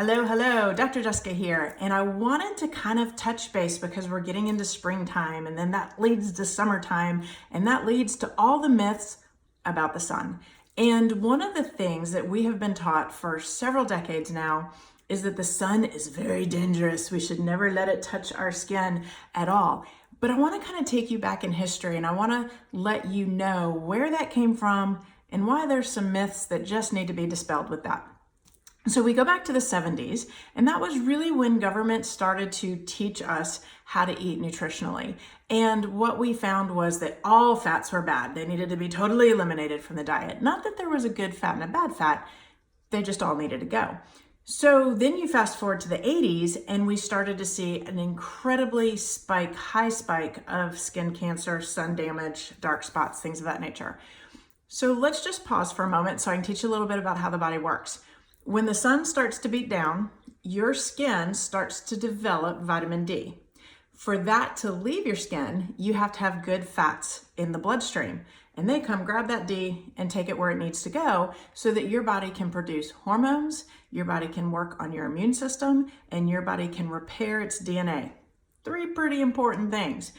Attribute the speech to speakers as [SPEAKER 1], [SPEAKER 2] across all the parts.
[SPEAKER 1] Hello, Dr. Jessica here, and I wanted to kind of touch base because we're getting into springtime, and then that leads to summertime, and that leads to all the myths about the sun. And one of the things that we have been taught for several decades now is that the sun is very dangerous. We should never let it touch our skin at all. But I want to kind of take you back in history, and I want to let you know where that came from and why there's some myths that just need to be dispelled with that. So we go back to the 70s, and that was really when government started to teach us how to eat nutritionally. And what we found was that all fats were bad. They needed to be totally eliminated from the diet. Not that there was a good fat and a bad fat, they just all needed to go. So then you fast forward to the 80s, and we started to see an incredibly high spike of skin cancer, sun damage, dark spots, things of that nature. So let's just pause for a moment so I can teach you a little bit about how the body works. When the sun starts to beat down, your skin starts to develop vitamin D. For that to leave your skin, you have to have good fats in the bloodstream. And they come grab that D and take it where it needs to go so that your body can produce hormones, your body can work on your immune system, and your body can repair its DNA. 3 pretty important things.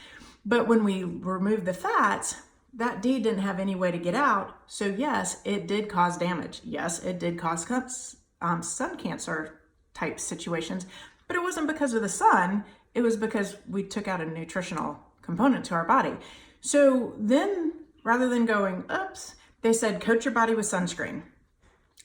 [SPEAKER 1] But when we remove the fats, that D didn't have any way to get out. So yes, it did cause damage. Yes, it did cause sun cancer type situations, but it wasn't because of the sun. It was because we took out a nutritional component to our body. So then rather than going, oops, they said, coat your body with sunscreen.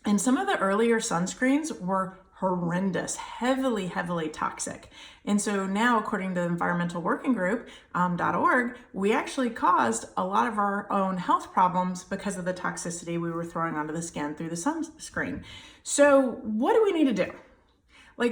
[SPEAKER 1] And some of the earlier sunscreens were horrendous, heavily toxic. And so now, according to the Environmental Working Group, .org, we actually caused a lot of our own health problems because of the toxicity we were throwing onto the skin through the sunscreen. So what do we need to do?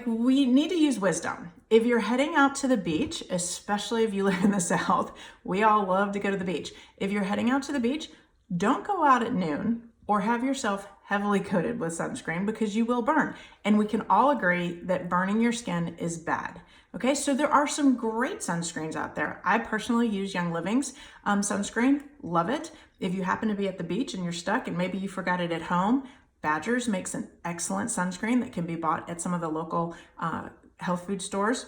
[SPEAKER 1] We need to use wisdom. If you're heading out to the beach, especially if you live in the South, we all love to go to the beach. If you're heading out to the beach, don't go out at noon or have yourself heavily coated with sunscreen because you will burn. And we can all agree that burning your skin is bad. Okay, so there are some great sunscreens out there. I personally use Young Living's sunscreen, love it. If you happen to be at the beach and you're stuck and maybe you forgot it at home, Badgers makes an excellent sunscreen that can be bought at some of the local health food stores.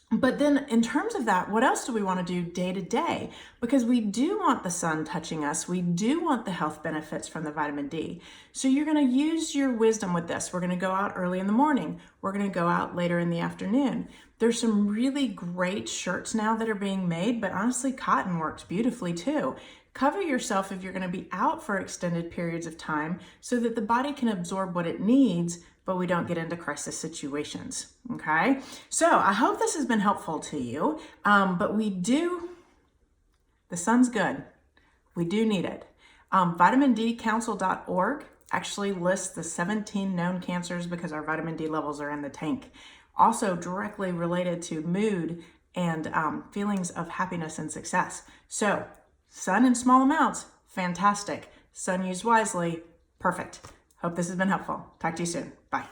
[SPEAKER 1] But then in terms of that, what else do we want to do day to day? Because we do want the sun touching us. We do want the health benefits from the vitamin D. So you're going to use your wisdom with this. We're going to go out early in the morning. We're going to go out later in the afternoon. There's some really great shirts now that are being made, but honestly, cotton works beautifully too. Cover yourself if you're going to be out for extended periods of time so that the body can absorb what it needs, but we don't get into crisis situations, okay? So I hope this has been helpful to you, but the sun's good. We do need it. VitaminDCouncil.org actually lists the 17 known cancers because our vitamin D levels are in the tank. Also directly related to mood and feelings of happiness and success. So sun in small amounts, fantastic. Sun used wisely, perfect. Hope this has been helpful. Talk to you soon. Bye.